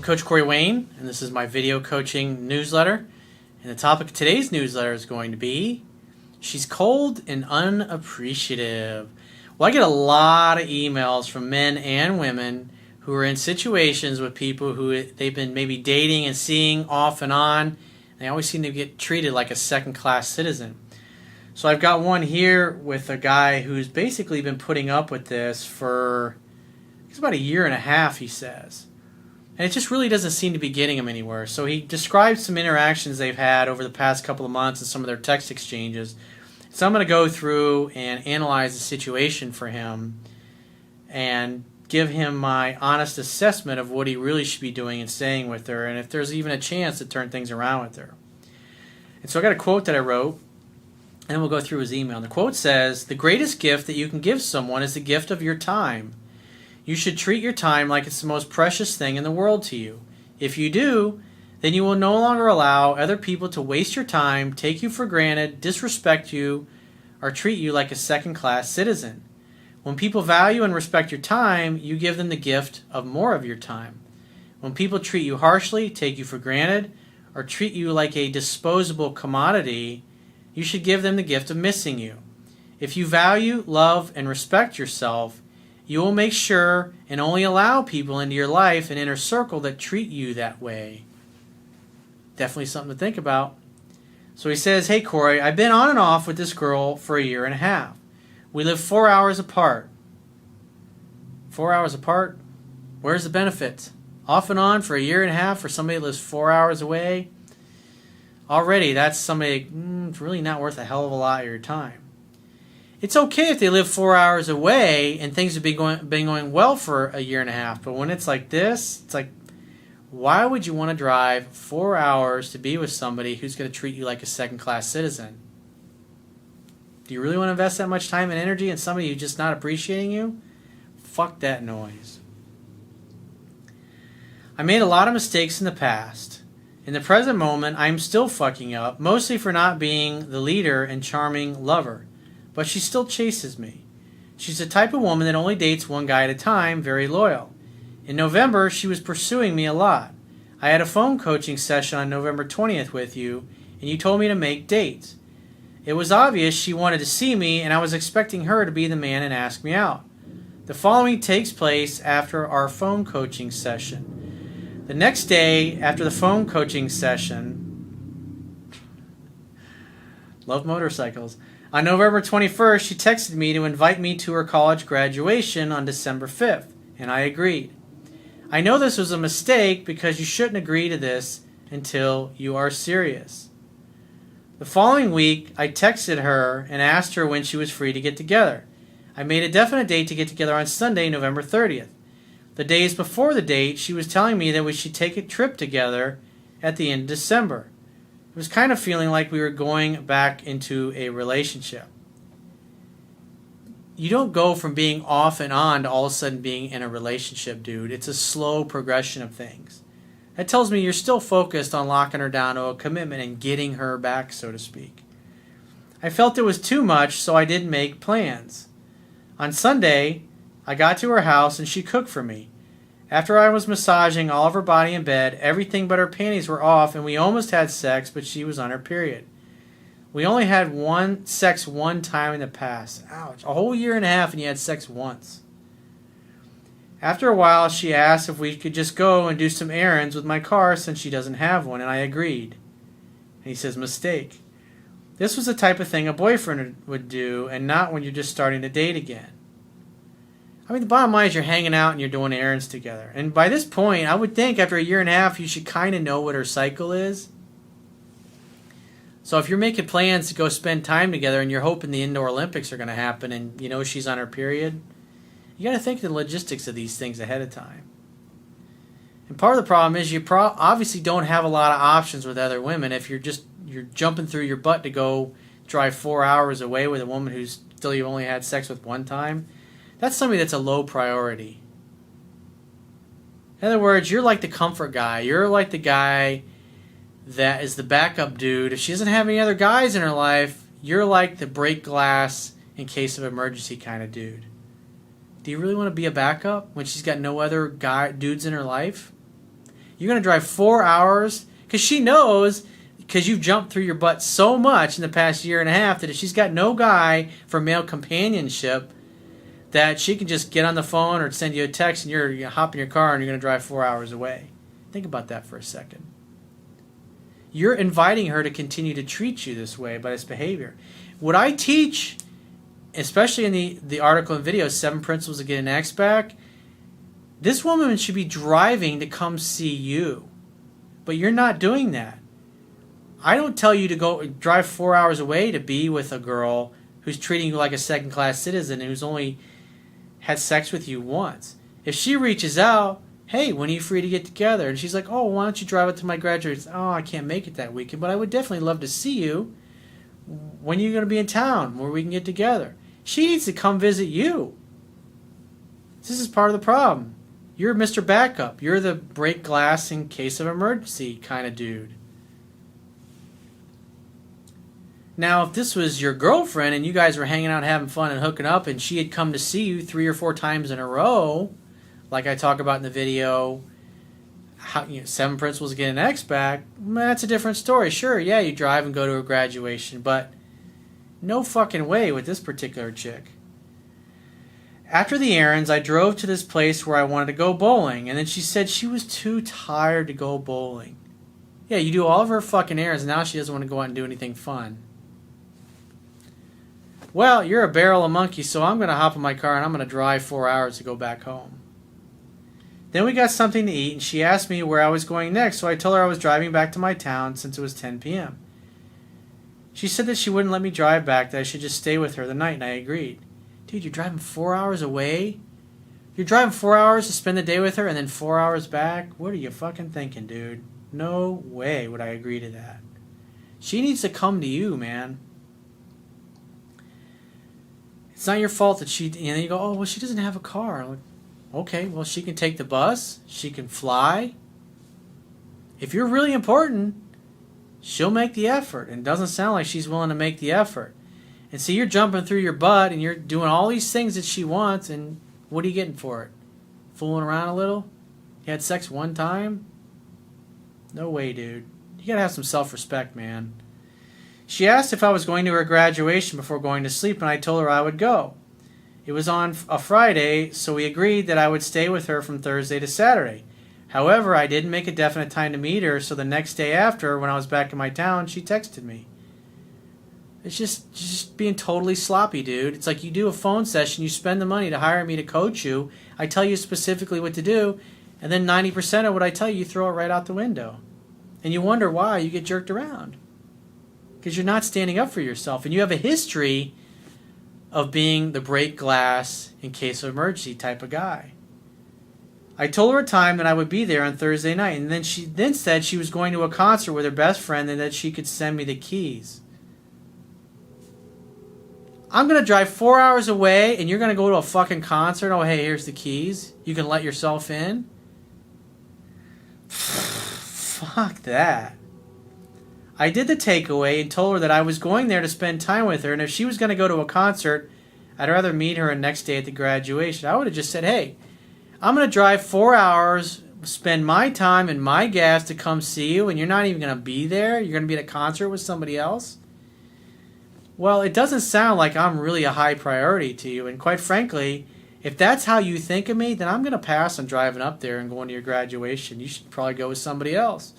Coach Corey Wayne, and this is my video coaching newsletter. And the topic of today's newsletter is going to be, she's cold and unappreciative. Well, I get a lot of emails from men and women who are in situations with people who they've been maybe dating and seeing off and on. They always seem to get treated like a second-class citizen. So I've got one here with a guy who's basically been putting up with this for, it's about a year and a half, he says. And it just really doesn't seem to be getting him anywhere. So he describes some interactions they've had over the past couple of months and some of their text exchanges. So I'm going to go through and analyze the situation for him and give him my honest assessment of what he really should be doing and saying with her, and if there's even a chance to turn things around with her. And so I got a quote that I wrote, and we'll go through his email. The quote says, "The greatest gift that you can give someone is the gift of your time. You should treat your time like it's the most precious thing in the world to you. If you do, then you will no longer allow other people to waste your time, take you for granted, disrespect you, or treat you like a second-class citizen. When people value and respect your time, you give them the gift of more of your time. When people treat you harshly, take you for granted, or treat you like a disposable commodity, you should give them the gift of missing you. If you value, love, and respect yourself, you will make sure and only allow people into your life and inner circle that treat you that way." Definitely something to think about. So he says, "Hey Corey, I've been on and off with this girl for a year and a half. We live 4 hours apart." 4 hours apart? Where's the benefit? Off and on for a year and a half for somebody that lives 4 hours away? Already, that's somebody, it's really not worth a hell of a lot of your time. It's okay if they live 4 hours away and things have been going well for a year and a half, but when it's like this, it's like, why would you want to drive 4 hours to be with somebody who's going to treat you like a second-class citizen? Do you really want to invest that much time and energy in somebody who's just not appreciating you? Fuck that noise. "I made a lot of mistakes in the past. In the present moment, I'm still fucking up, mostly for not being the leader and charming lover. But she still chases me. She's the type of woman that only dates one guy at a time, very loyal. In November, she was pursuing me a lot. I had a phone coaching session on November 20th with you, and you told me to make dates. It was obvious she wanted to see me, and I was expecting her to be the man and ask me out. The following takes place after our phone coaching session. The next day, after the phone coaching session," love motorcycles, "on November 21st, she texted me to invite me to her college graduation on December 5th, and I agreed. I know this was a mistake because you shouldn't agree to this until you are serious. The following week, I texted her and asked her when she was free to get together. I made a definite date to get together on Sunday, November 30th. The days before the date, she was telling me that we should take a trip together at the end of December. It was kind of feeling like we were going back into a relationship." You don't go from being off and on to all of a sudden being in a relationship, dude. It's a slow progression of things. That tells me you're still focused on locking her down to a commitment and getting her back, so to speak. I felt it was too much, so I didn't make plans. On Sunday, I got to her house and she cooked for me. After I was massaging all of her body in bed, everything but her panties were off and we almost had sex, but she was on her period. We only had sex one time in the past. Ouch. A whole year and a half and you had sex once. After a while, she asked if we could just go and do some errands with my car since she doesn't have one, and I agreed." And he says, "Mistake. This was the type of thing a boyfriend would do and not when you're just starting to date again." I mean, the bottom line is you're hanging out and you're doing errands together. And by this point, I would think after a year and a half, you should kind of know what her cycle is. So if you're making plans to go spend time together and you're hoping the indoor Olympics are going to happen and you know she's on her period, you got to think of the logistics of these things ahead of time. And part of the problem is you obviously don't have a lot of options with other women if you're jumping through your butt to go drive 4 hours away with a woman who's still you've only had sex with one time. That's somebody that's a low priority. In other words, you're like the comfort guy. You're like the guy that is the backup dude. If she doesn't have any other guys in her life, you're like the break glass in case of emergency kind of dude. Do you really want to be a backup when she's got no other dudes in her life? You're going to drive 4 hours? Because she knows, because you've jumped through your butt so much in the past year and a half, that if she's got no guy for male companionship, that she can just get on the phone or send you a text and you're hop in your car and you're going to drive 4 hours away. Think about that for a second. You're inviting her to continue to treat you this way by this behavior. What I teach, especially in the article and video, 7 Principles to Get an Ex Back, this woman should be driving to come see you. But you're not doing that. I don't tell you to go drive 4 hours away to be with a girl who's treating you like a second-class citizen and who's only had sex with you once. If she reaches out, hey, when are you free to get together? And she's like, oh, why don't you drive up to my graduate? Oh, I can't make it that weekend, but I would definitely love to see you. When are you going to be in town where we can get together? She needs to come visit you. This is part of the problem. You're Mr. Backup. You're the break glass in case of emergency kind of dude. Now, if this was your girlfriend and you guys were hanging out, having fun, and hooking up, and she had come to see you 3 or 4 times in a row, like I talk about in the video, 7 Principles to Get an Ex Back, that's a different story. Sure, yeah, you drive and go to a graduation, but no fucking way with this particular chick. After the errands, I drove to this place where I wanted to go bowling, and then she said she was too tired to go bowling. Yeah, you do all of her fucking errands, and now she doesn't want to go out and do anything fun. Well, you're a barrel of monkeys, so I'm going to hop in my car and I'm going to drive 4 hours to go back home. Then we got something to eat, and she asked me where I was going next, so I told her I was driving back to my town since it was 10 p.m. She said that she wouldn't let me drive back, that I should just stay with her the night, and I agreed. Dude, you're driving 4 hours away? You're driving 4 hours to spend the day with her and then 4 hours back? What are you fucking thinking, dude? No way would I agree to that. She needs to come to you, man. It's not your fault that she... And then you go, oh, well, she doesn't have a car. Like, okay, well, she can take the bus. She can fly. If you're really important, she'll make the effort. And it doesn't sound like she's willing to make the effort. And see, you're jumping through your butt and you're doing all these things that she wants, and what are you getting for it? Fooling around a little? You had sex one time? No way, dude. You gotta have some self-respect, man. She asked if I was going to her graduation before going to sleep, and I told her I would go. It was on a Friday, so we agreed that I would stay with her from Thursday to Saturday. However, I didn't make a definite time to meet her, so the next day after, when I was back in my town, she texted me. It's just being totally sloppy, dude. It's like you do a phone session, you spend the money to hire me to coach you, I tell you specifically what to do, and then 90% of what I tell you, you throw it right out the window. And you wonder why you get jerked around. Because you're not standing up for yourself, and you have a history of being the break glass in case of emergency type of guy. I told her a time that I would be there on Thursday night, and then she said she was going to a concert with her best friend and that she could send me the keys. I'm going to drive 4 hours away, and you're going to go to a fucking concert? Oh, hey, here's the keys. You can let yourself in? Fuck that. I did the takeaway and told her that I was going there to spend time with her, and if she was going to go to a concert, I'd rather meet her the next day at the graduation. I would have just said, hey, I'm going to drive 4 hours, spend my time and my gas to come see you, and you're not even going to be there? You're going to be at a concert with somebody else? Well, it doesn't sound like I'm really a high priority to you, and quite frankly, if that's how you think of me, then I'm going to pass on driving up there and going to your graduation. You should probably go with somebody else.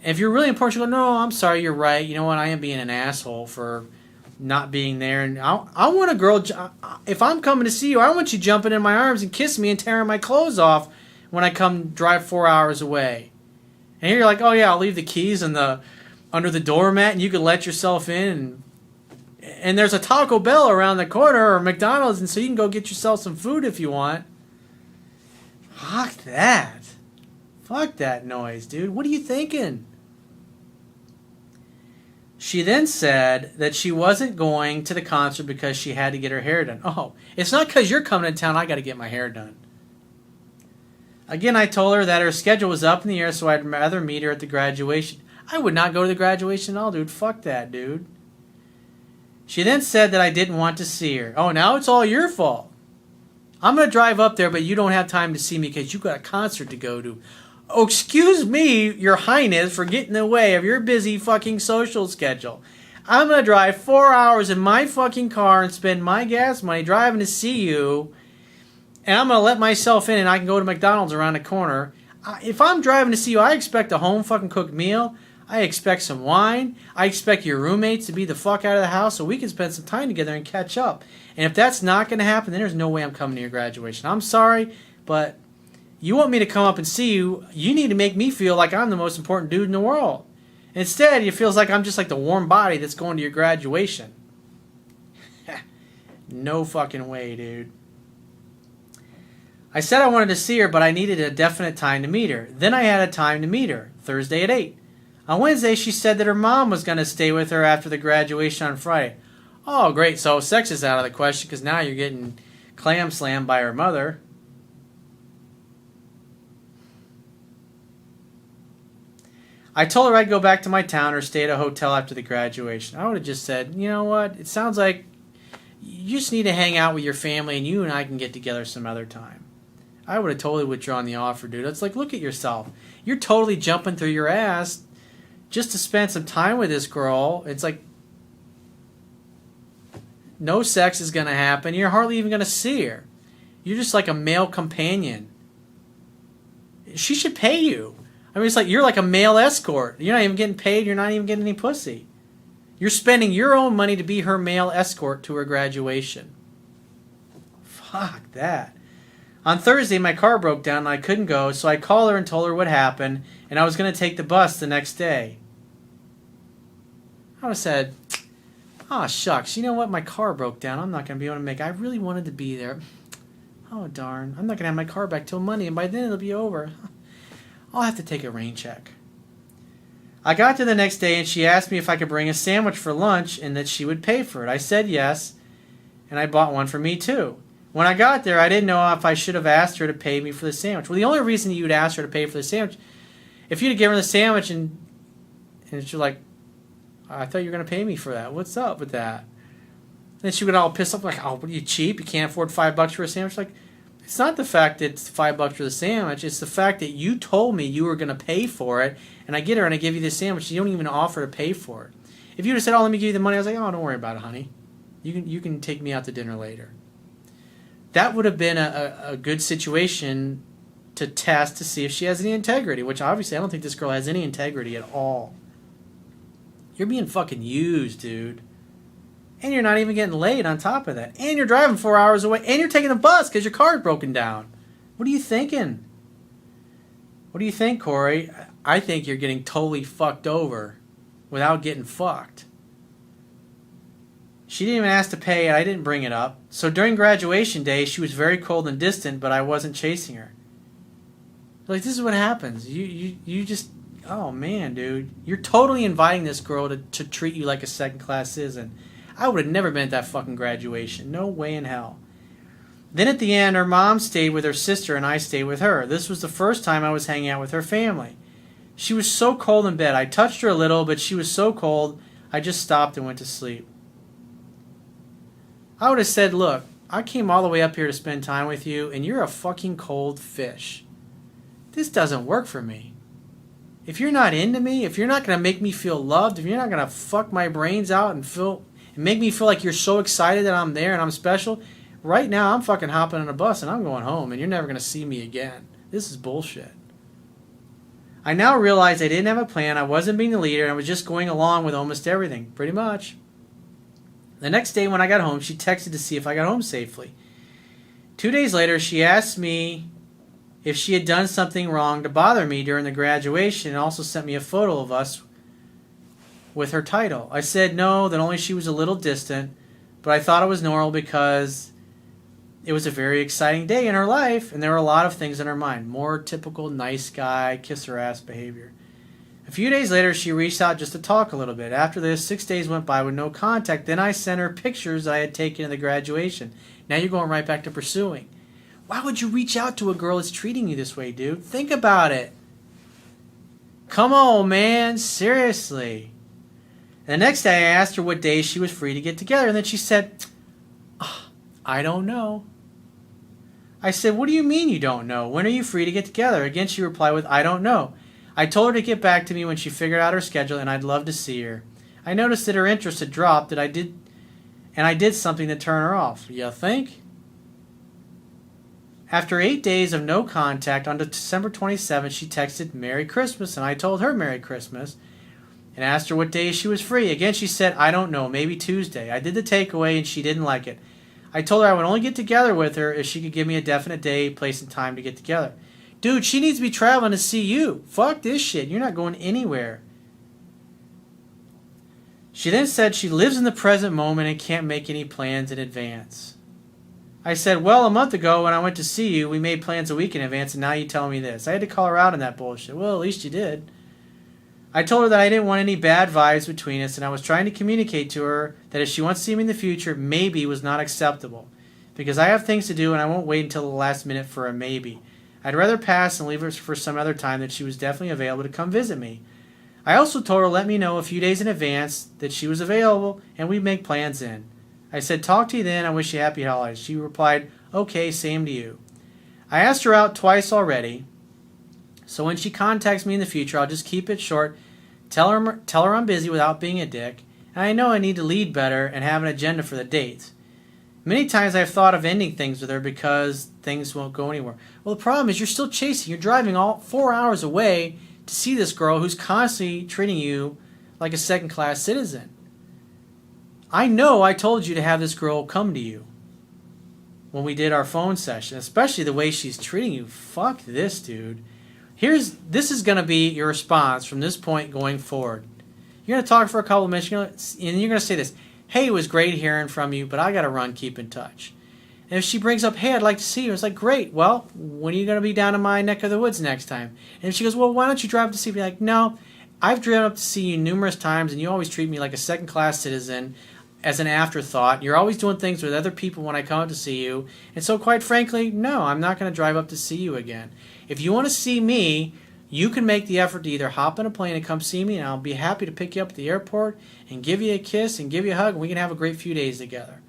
If you're really important, you go, no, I'm sorry, you're right. You know what, I am being an asshole for not being there. And I want a girl, if I'm coming to see you, I want you jumping in my arms and kissing me and tearing my clothes off when I come drive 4 hours away. And here you're like, oh yeah, I'll leave the keys under the doormat and you can let yourself in. And there's a Taco Bell around the corner or McDonald's, and so you can go get yourself some food if you want. Fuck that. Fuck that noise, dude. What are you thinking? She then said that she wasn't going to the concert because she had to get her hair done. Oh, it's not because you're coming to town, I got to get my hair done. Again, I told her that her schedule was up in the air, so I'd rather meet her at the graduation. I would not go to the graduation at all, dude. Fuck that, dude. She then said that I didn't want to see her. Oh, now it's all your fault. I'm going to drive up there, but you don't have time to see me because you got a concert to go to. Oh, excuse me, your highness, for getting in the way of your busy fucking social schedule. I'm going to drive 4 hours in my fucking car and spend my gas money driving to see you, and I'm going to let myself in and I can go to McDonald's around the corner. If I'm driving to see you, I expect a home fucking cooked meal. I expect some wine. I expect your roommates to be the fuck out of the house so we can spend some time together and catch up. And if that's not going to happen, then there's no way I'm coming to your graduation. I'm sorry, but you want me to come up and see you, you need to make me feel like I'm the most important dude in the world. Instead, it feels like I'm just like the warm body that's going to your graduation. No fucking way, dude. I said I wanted to see her, but I needed a definite time to meet her. Then I had a time to meet her, Thursday at 8. On Wednesday, she said that her mom was going to stay with her after the graduation on Friday. Oh, great. So sex is out of the question because now you're getting clam slammed by her mother. I told her I'd go back to my town or stay at a hotel after the graduation. I would have just said, you know what? It sounds like you just need to hang out with your family and you and I can get together some other time. I would have totally withdrawn the offer, dude. It's like, look at yourself. You're totally jumping through your ass just to spend some time with this girl. It's like no sex is going to happen. You're hardly even going to see her. You're just like a male companion. She should pay you. I mean, it's like you're like a male escort. You're not even getting paid. You're not even getting any pussy. You're spending your own money to be her male escort to her graduation. Fuck that. On Thursday, my car broke down and I couldn't go, so I called her and told her what happened, and I was going to take the bus the next day. I would have said, oh, shucks, you know what? My car broke down. I'm not going to be able to make it. I really wanted to be there. Oh, darn. I'm not going to have my car back till Monday, and by then it'll be over. I'll have to take a rain check. I got to the next day, and she asked me if I could bring a sandwich for lunch and that she would pay for it. I said yes, and I bought one for me, too. When I got there, I didn't know if I should have asked her to pay me for the sandwich. Well, the only reason you'd ask her to pay for the sandwich, if you'd have given her the sandwich and she's like, I thought you were going to pay me for that. What's up with that? And then she would get all pissed off, like, oh, what are you, cheap? You can't afford $5 for a sandwich? Like, it's not the fact that it's $5 for the sandwich. It's the fact that you told me you were going to pay for it, and I get her and I give you the sandwich, and you don't even offer to pay for it. If you would have said, oh, let me give you the money, I was like, oh, don't worry about it, honey. You can take me out to dinner later. That would have been a good situation to test to see if she has any integrity, which obviously I don't think this girl has any integrity at all. You're being fucking used, dude. And you're not even getting laid on top of that. And you're driving 4 hours away. And you're taking a bus because your car's broken down. What are you thinking? What do you think, Corey? I think you're getting totally fucked over without getting fucked. She didn't even ask to pay it. I didn't bring it up. So during graduation day, she was very cold and distant, but I wasn't chasing her. Like, this is what happens. You just... Oh, man, dude. You're totally inviting this girl to treat you like a second-class citizen. I would have never been at that fucking graduation. No way in hell. Then at the end, her mom stayed with her sister and I stayed with her. This was the first time I was hanging out with her family. She was so cold in bed. I touched her a little, but she was so cold, I just stopped and went to sleep. I would have said, look, I came all the way up here to spend time with you, and you're a fucking cold fish. This doesn't work for me. If you're not into me, if you're not going to make me feel loved, if you're not going to fuck my brains out and make me feel like you're so excited that I'm there and I'm special, right now I'm fucking hopping on a bus and I'm going home and you're never going to see me again. This is bullshit. I now realize I didn't have a plan, I wasn't being the leader, and I was just going along with almost everything, pretty much. The next day when I got home, she texted to see if I got home safely. 2 days later, she asked me if she had done something wrong to bother me during the graduation and also sent me a photo of us with her title. I said no, that only she was a little distant, but I thought it was normal because it was a very exciting day in her life and there were a lot of things in her mind. More typical nice guy, kiss her ass behavior. A few days later, she reached out just to talk a little bit. After this, 6 days went by with no contact. Then I sent her pictures I had taken at the graduation. Now you're going right back to pursuing. Why would you reach out to a girl that's treating you this way, dude? Think about it. Come on, man. Seriously. And the next day, I asked her what days she was free to get together. And then she said, oh, I don't know. I said, what do you mean you don't know? When are you free to get together? Again, she replied with, I don't know. I told her to get back to me when she figured out her schedule, and I'd love to see her. I noticed that her interest had dropped, and I did something to turn her off. You think? After 8 days of no contact, on December 27th, she texted Merry Christmas, and I told her Merry Christmas and asked her what day she was free. Again, she said, I don't know, maybe Tuesday. I did the takeaway, and she didn't like it. I told her I would only get together with her if she could give me a definite day, place, and time to get together. Dude, she needs to be traveling to see you. Fuck this shit. You're not going anywhere. She then said she lives in the present moment and can't make any plans in advance. I said, well, a month ago when I went to see you, we made plans a week in advance, and now you tell me this. I had to call her out on that bullshit. Well, at least you did. I told her that I didn't want any bad vibes between us, and I was trying to communicate to her that if she wants to see me in the future, maybe was not acceptable. Because I have things to do, and I won't wait until the last minute for a maybe. I'd rather pass and leave her for some other time that she was definitely available to come visit me. I also told her to let me know a few days in advance that she was available, and we'd make plans in. I said, talk to you then. I wish you happy holidays. She replied, okay, same to you. I asked her out twice already, so when she contacts me in the future, I'll just keep it short, tell her I'm busy without being a dick, and I know I need to lead better and have an agenda for the dates. Many times I've thought of ending things with her because things won't go anywhere. Well, the problem is you're still chasing. You're driving all 4 hours away to see this girl who's constantly treating you like a second-class citizen. I know I told you to have this girl come to you when we did our phone session, especially the way she's treating you. Fuck this, dude. This is going to be your response from this point going forward. You're going to talk for a couple of minutes, and you're going to say this. Hey, it was great hearing from you, but I got to run, keep in touch. And if she brings up, hey, I'd like to see you, it's like, great, well, when are you going to be down in my neck of the woods next time? And if she goes, well, why don't you drive up to see me? Like, no, I've driven up to see you numerous times, and you always treat me like a second-class citizen as an afterthought. You're always doing things with other people when I come up to see you. And so, quite frankly, no, I'm not going to drive up to see you again. If you want to see me, you can make the effort to either hop on a plane and come see me, and I'll be happy to pick you up at the airport and give you a kiss and give you a hug, and we can have a great few days together.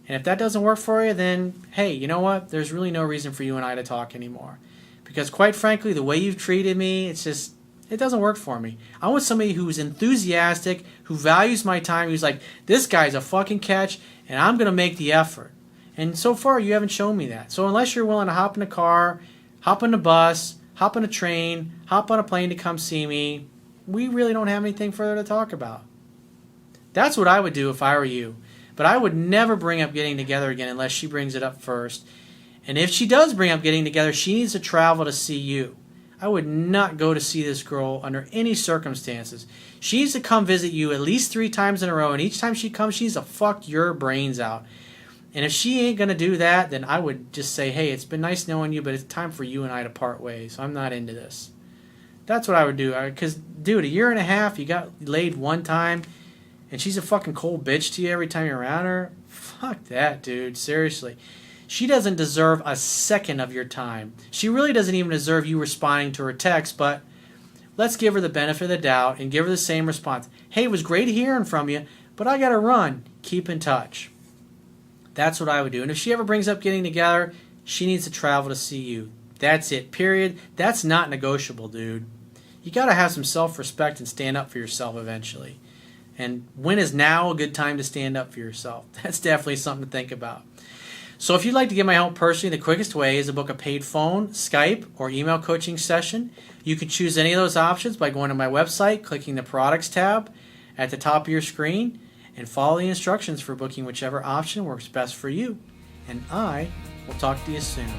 And if that doesn't work for you, then, hey, you know what? There's really no reason for you and I to talk anymore. Because quite frankly, the way you've treated me, it doesn't work for me. I want somebody who's enthusiastic, who values my time, who's like, this guy's a fucking catch, and I'm going to make the effort. And so far, you haven't shown me that. So unless you're willing to hop in a car, hop on a bus, hop on a train, hop on a plane to come see me, we really don't have anything further to talk about. That's what I would do if I were you. But I would never bring up getting together again unless she brings it up first. And if she does bring up getting together, she needs to travel to see you. I would not go to see this girl under any circumstances. She needs to come visit you at least 3 times in a row, and each time she comes, she needs to fuck your brains out. And if she ain't going to do that, then I would just say, hey, it's been nice knowing you, but it's time for you and I to part ways. I'm not into this. That's what I would do. Because, dude, 1.5 years, you got laid one time, and she's a fucking cold bitch to you every time you're around her? Fuck that, dude. Seriously. She doesn't deserve a second of your time. She really doesn't even deserve you responding to her text, but let's give her the benefit of the doubt and give her the same response. Hey, it was great hearing from you, but I got to run. Keep in touch. That's what I would do. And if she ever brings up getting together, she needs to travel to see you. That's it, period. That's not negotiable, dude. You got to have some self-respect and stand up for yourself eventually. And when is now a good time to stand up for yourself? That's definitely something to think about. So if you'd like to get my help personally, the quickest way is to book a paid phone, Skype, or email coaching session. You can choose any of those options by going to my website, clicking the Products tab at the top of your screen, and follow the instructions for booking whichever option works best for you. And I will talk to you soon.